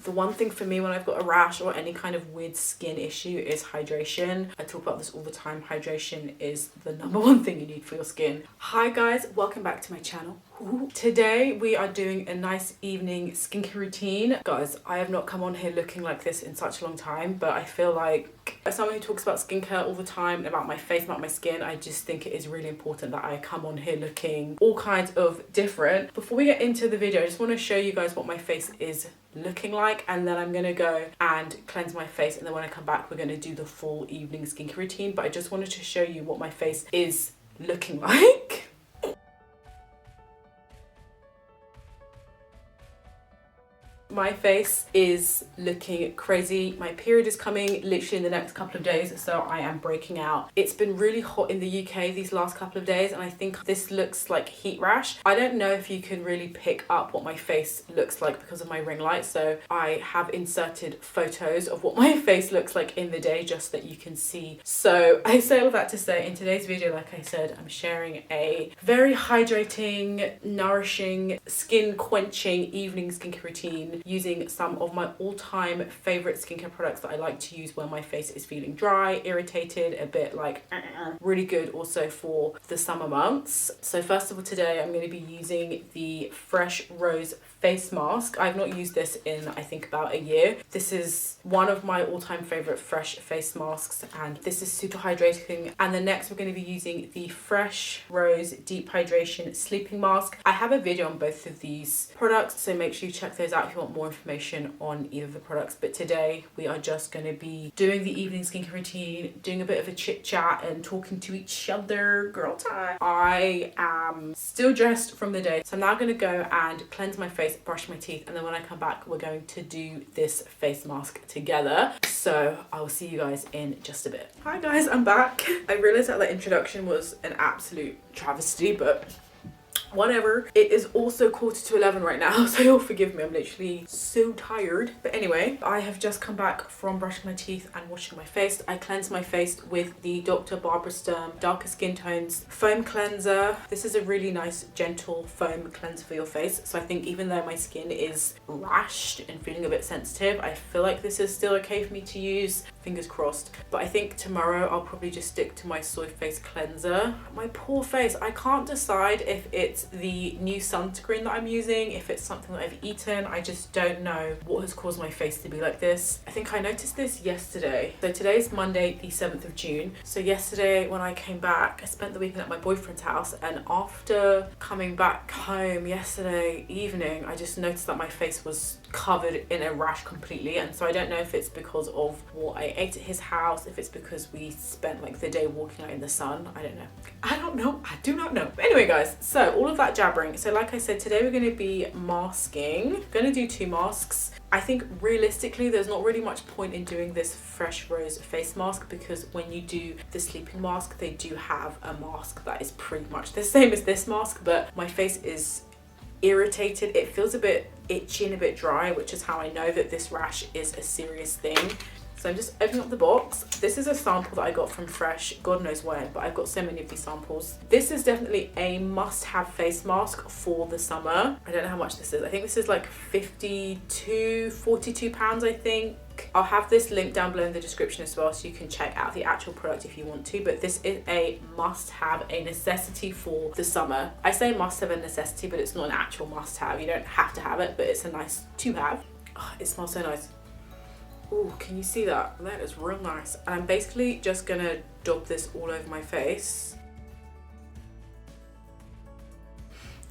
The one thing for me when I've got a rash or any kind of weird skin issue is hydration. I talk about this all the time. Hydration is the number one thing you need for your skin. Hi guys, welcome back to my channel. Today we are doing a nice evening skincare routine. Guys, I have not come on here looking like this in such a long time, but I feel like as someone who talks about skincare all the time and about my face, about my skin, I just think it is really important that I come on here looking all kinds of different. Before we get into the video, I just want to show you guys what my face is looking like, and then I'm gonna go and cleanse my face, and then when I come back we're gonna do the full evening skincare routine. But I just wanted to show you what my face is looking like. My face is looking crazy. My period is coming literally in the next couple of days, so I am breaking out. It's been really hot in the UK these last couple of days, and I think this looks like heat rash. I don't know if you can really pick up what my face looks like because of my ring light, so I have inserted photos of what my face looks like in the day just that you can see. So I say all that to say, in today's video, like I said, I'm sharing a very hydrating, nourishing, skin quenching evening skincare routine using some of my all-time favorite skincare products that I like to use when my face is feeling dry, irritated, a bit like really good also for the summer months. So first of all, today I'm going to be using the Fresh Rose face mask. I've not used this in I think about a year. This is one of my all-time favorite fresh face masks, and this is super hydrating. And then next we're going to be using the Fresh Rose Deep Hydration Sleeping Mask. I have a video on both of these products, so make sure you check those out if you want more information on either of the products. But today we are just going to be doing the evening skincare routine, doing a bit of a chit chat and talking to each other. Girl time. I am still dressed from the day, so I'm now going to go and cleanse my face, brush my teeth, and then when I come back we're going to do this face mask together. So I will see you guys in just a bit. Hi guys, I'm back. I realized that introduction was an absolute travesty, but whatever. It is also 11:15 right now, so you'll forgive me, I'm literally so tired. But anyway, I have just come back from brushing my teeth and washing my face. I cleansed my face with the Dr. Barbara Sturm Darker Skin Tones Foam Cleanser. This is a really nice, gentle foam cleanser for your face. So I think even though my skin is rashed and feeling a bit sensitive, I feel like this is still okay for me to use. Fingers crossed. But I think tomorrow I'll probably just stick to my soy face cleanser. My poor face, I can't decide if it's the new sunscreen that I'm using, if it's something that I've eaten. I just don't know what has caused my face to be like this. I think I noticed this yesterday. So today's Monday the 7th of June. So yesterday when I came back, I spent the weekend at my boyfriend's house, and after coming back home yesterday evening I just noticed that my face was covered in a rash completely. And so I don't know if it's because of what I ate at his house, if it's because we spent like the day walking out in the sun. I don't know. I do not know. But anyway guys, so all of that jabbering. So like I said, today we're going to be masking. I'm going to do 2 masks. I think realistically there's not really much point in doing this Fresh Rose face mask, because when you do the sleeping mask they do have a mask that is pretty much the same as this mask, but my face is irritated. It feels a bit itchy and a bit dry, which is how I know that this rash is a serious thing. So I'm just opening up the box. This is a sample that I got from Fresh, God knows where, but I've got so many of these samples. This is definitely a must-have face mask for the summer. I don't know how much this is. I think this is like 42 pounds, I think. I'll have this link down below in the description as well, so you can check out the actual product if you want to. But this is a must-have, a necessity for the summer. I say must-have and necessity, but it's not an actual must-have. You don't have to have it, but it's a nice to have. Oh, it smells so nice. Oh, can you see that? That is real nice. And I'm basically just gonna dab this all over my face.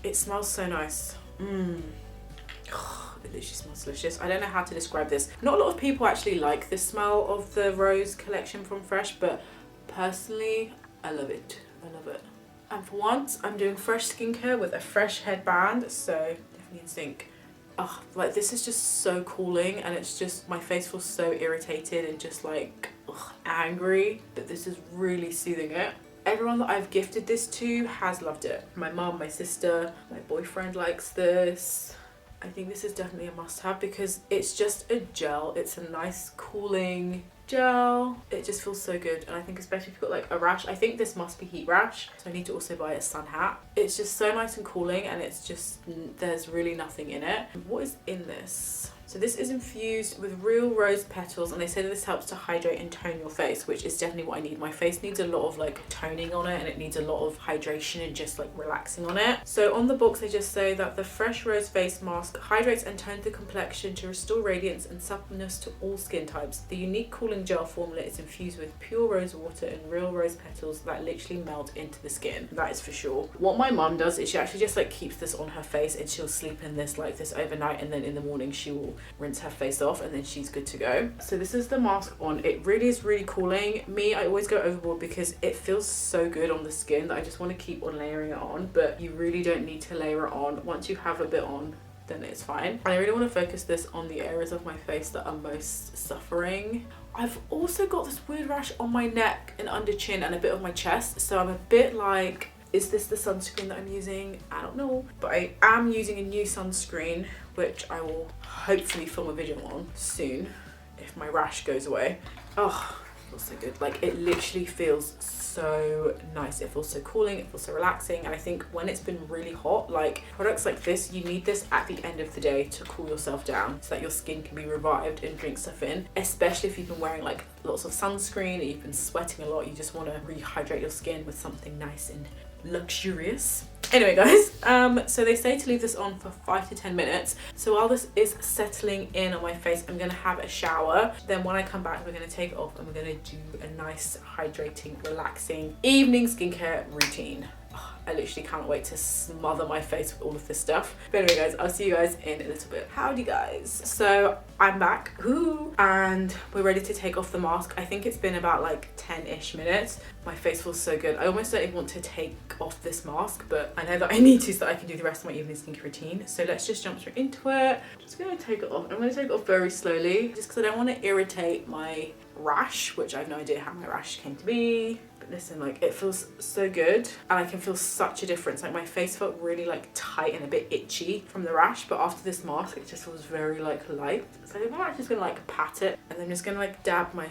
It smells so nice. Oh, it literally smells delicious. I don't know how to describe this. Not a lot of people actually like the smell of the Rose collection from Fresh, but personally, I love it. I love it. And for once, I'm doing fresh skincare with a fresh headband, so definitely in sync. Oh, like this is just so cooling, and it's just, my face feels so irritated and just like angry, but this is really soothing it. Everyone that I've gifted this to has loved it. My mum, my sister, my boyfriend likes this. I think this is definitely a must-have because it's just a gel. It's a nice cooling gel. It just feels so good, and I think especially if you've got like a rash, I think this must be heat rash, so I need to also buy a sun hat. It's just so nice and cooling, and it's just, there's really nothing in it. What is in this? So this is infused with real rose petals, and they say that this helps to hydrate and tone your face, which is definitely what I need. My face needs a lot of like toning on it, and it needs a lot of hydration and just like relaxing on it. So on the box they just say that the fresh rose face mask hydrates and tones the complexion to restore radiance and suppleness to all skin types. The unique cooling gel formula is infused with pure rose water and real rose petals that literally melt into the skin. That is for sure. What my mum does is she actually just like keeps this on her face, and she'll sleep in this like this overnight, and then in the morning she will rinse her face off, and then she's good to go. So this is the mask on. It really is really cooling. Me, I always go overboard because it feels so good on the skin that I just want to keep on layering it on, but you really don't need to layer it on. Once you have a bit on, then it's fine. And I really want to focus this on the areas of my face that are most suffering. I've also got this weird rash on my neck and under chin and a bit of my chest, so I'm a bit like, is this the sunscreen that I'm using? I don't know. But I am using a new sunscreen, which I will hopefully film a video on soon if my rash goes away. Oh, it feels so good. Like, it literally feels so nice. It feels so cooling, it feels so relaxing. And I think when it's been really hot, like products like this, you need this at the end of the day to cool yourself down so that your skin can be revived and drink stuff in, especially if you've been wearing like lots of sunscreen or you've been sweating a lot. You just want to rehydrate your skin with something nice and luxurious. Anyway guys, so they say to leave this on for 5 to 10 minutes. So while this is settling in on my face, I'm gonna have a shower. Then when I come back, we're gonna take it off and we're gonna do a nice hydrating, relaxing evening skincare routine. Oh, I literally can't wait to smother my face with all of this stuff. But anyway guys, I'll see you guys in a little bit. Howdy guys. So I'm back, and we're ready to take off the mask. I think it's been about like 10-ish minutes. My face feels so good. I almost don't even want to take off this mask, but I know that I need to so that I can do the rest of my evening skincare routine. So let's just jump straight into it. I'm just gonna take it off. I'm gonna take it off very slowly just because I don't want to irritate my rash, which I have no idea how my rash came to be. But listen, like, it feels so good, and I can feel such a difference. Like, my face felt really like tight and a bit itchy from the rash, but after this mask it just feels very like light. So I think I'm actually just gonna like pat it, and then I'm just gonna like dab my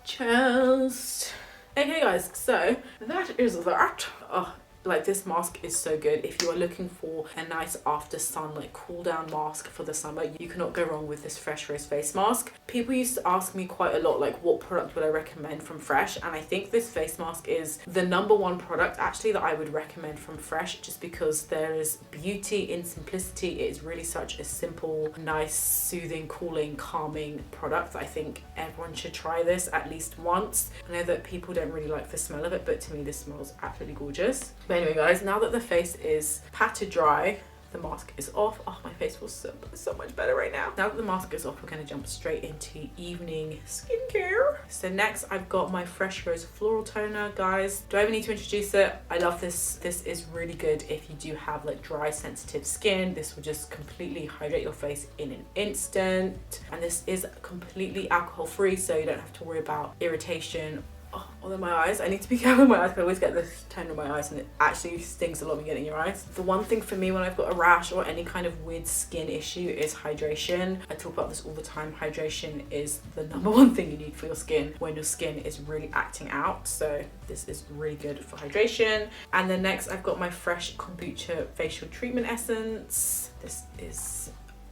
chest. Okay guys, so that is that. Oh, like, this mask is so good. If you are looking for a nice after sun like cool down mask for the summer, you cannot go wrong with this Fresh Rose face mask. People used to ask me quite a lot like what product would I recommend from Fresh, and I think this face mask is the #1 product actually that I would recommend from Fresh, just because there is beauty in simplicity. It is really such a simple, nice, soothing, cooling, calming product. I think everyone should try this at least once. I know that people don't really like the smell of it, but to me this smells absolutely gorgeous. But anyway guys, now that the face is patted dry, the mask is off. Oh, my face feels so much better right now. Now that the mask is off, we're going to jump straight into evening skincare. So next I've got my Fresh Rose Floral Toner. Guys, do I even need to introduce it? I love this. This is really good if you do have like dry, sensitive skin. This will just completely hydrate your face in an instant. And this is completely alcohol free, so you don't have to worry about irritation. Oh, although my eyes, I need to be careful with my eyes because I always get this tone in my eyes, and it actually stings a lot when you get it in your eyes. The one thing for me when I've got a rash or any kind of weird skin issue is hydration. I talk about this all the time. Hydration is the #1 thing you need for your skin when your skin is really acting out. So this is really good for hydration. And then next I've got my Fresh Kombucha Facial Treatment Essence. This is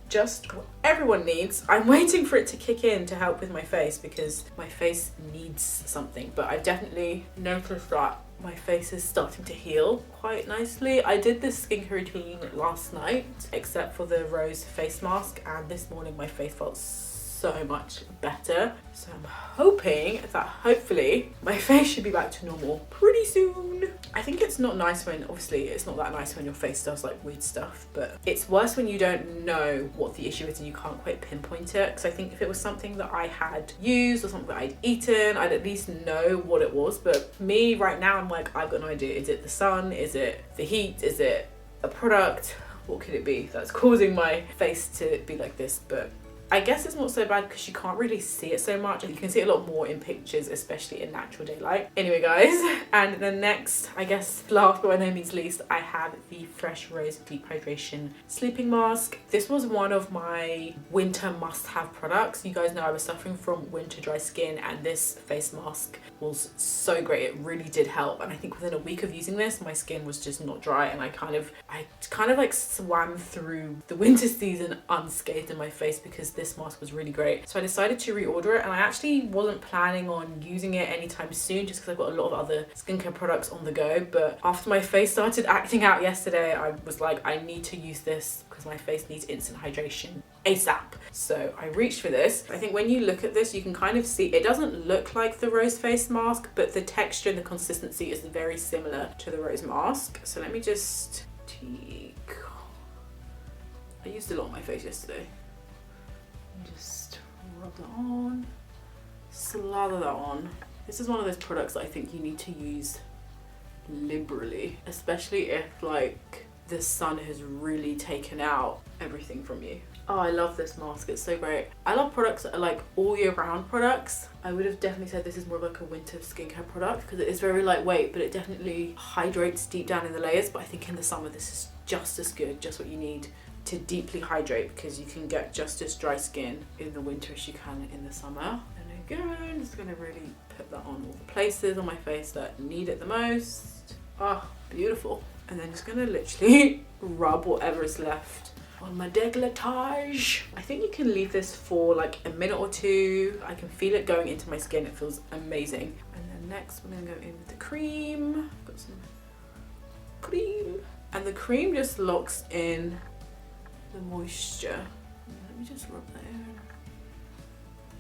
just what everyone needs. I'm waiting for it to kick in to help with my face because my face needs something, but I've definitely noticed that my face is starting to heal quite nicely. I did this skincare routine last night except for the rose face mask, and this morning my face felt so much better. So I'm hoping that hopefully my face should be back to normal pretty soon. I think it's not nice when, obviously it's not that nice when your face does like weird stuff, but it's worse when you don't know what the issue is and you can't quite pinpoint it. Because I think if it was something that I had used or something that I'd eaten, I'd at least know what it was. But me right now, I'm like, I've got no idea. Is it the sun? Is it the heat? Is it a product? What could it be that's causing my face to be like this? But I guess it's not so bad because you can't really see it so much. You can see it a lot more in pictures, especially in natural daylight. Anyway guys, and then next, I guess last but by no means least, I have the Fresh Rose Deep Hydration Sleeping Mask. This was one of my winter must-have products. You guys know I was suffering from winter dry skin, and this face mask was so great. It really did help, and I think within a week of using this, my skin was just not dry, and I kind of like swam through the winter season unscathed in my face because this mask was really great. So I decided to reorder it, and I actually wasn't planning on using it anytime soon just because I've got a lot of other skincare products on the go. But after my face started acting out yesterday, I was like, I need to use this because my face needs instant hydration ASAP. So I reached for this. I think when you look at this, you can kind of see it doesn't look like the rose face mask, but the texture and the consistency is very similar to the rose mask. So let me just take, I used a lot on my face yesterday. Just rub that on, slather that on. This is one of those products that I think you need to use liberally, especially if like the sun has really taken out everything from you. Oh, I love this mask, it's so great. I love products that are like all year round products. I would have definitely said this is more like a winter skincare product because it is very lightweight, but it definitely hydrates deep down in the layers. But I think in the summer this is just as good, just what you need to deeply hydrate, because you can get just as dry skin in the winter as you can in the summer. And again, I'm just gonna really put that on all the places on my face that need it the most. Ah, beautiful. And then just gonna literally rub whatever is left on my décolletage. I think you can leave this for like a minute or two. I can feel it going into my skin. It feels amazing. And then next we're gonna go in with the cream. Got some cream. And the cream just locks in the moisture. Let me just rub that in.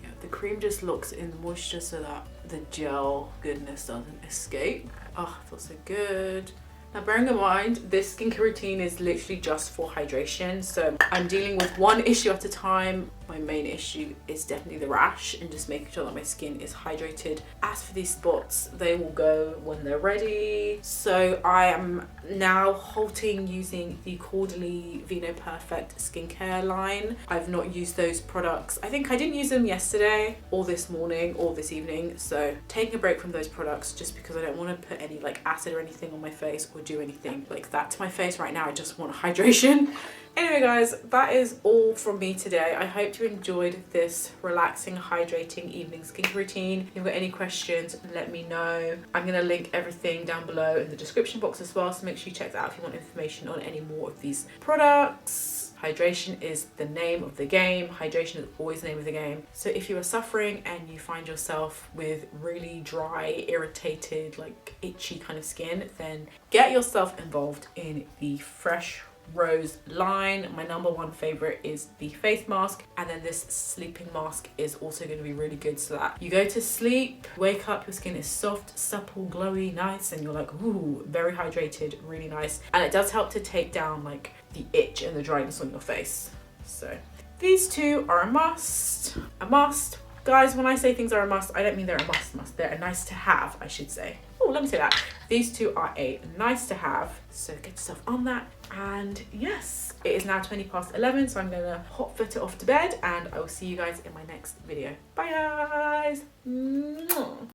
Yeah, the cream just locks in the moisture so that the gel goodness doesn't escape. Oh, it feels so good. Now bearing in mind, this skincare routine is literally just for hydration, so I'm dealing with one issue at a time. My main issue is definitely the rash and just making sure that my skin is hydrated. As for these spots, they will go when they're ready. So I am now halting using the Caudalie Vino Perfect skincare line. I've not used those products. I think I didn't use them yesterday or this morning or this evening. So taking a break from those products just because I don't want to put any like acid or anything on my face or do anything like that to my face right now. I just want hydration. Anyway guys, that is all from me today. I hope you enjoyed this relaxing, hydrating evening skincare routine. If you've got any questions, let me know. I'm going to link everything down below in the description box as well, so make sure you check that out if you want information on any more of these products. Hydration is the name of the game. Hydration is always the name of the game. So if you are suffering and you find yourself with really dry, irritated, like itchy kind of skin, then get yourself involved in the Fresh Rose line. My number one favorite is the face mask, and then this sleeping mask is also going to be really good so that you go to sleep, wake up, your skin is soft, supple, glowy, nice, and you're like, ooh, very hydrated, really nice. And it does help to take down like the itch and the dryness on your face. So these two are a must. Guys, when I say things are a must, I don't mean they're a must. They're a nice to have, I should say. Oh, let me say that. These two are a nice to have, so get yourself on that. And yes, it is now 11:20, so I'm gonna hot foot it off to bed, and I will see you guys in my next video. Bye guys. Mwah.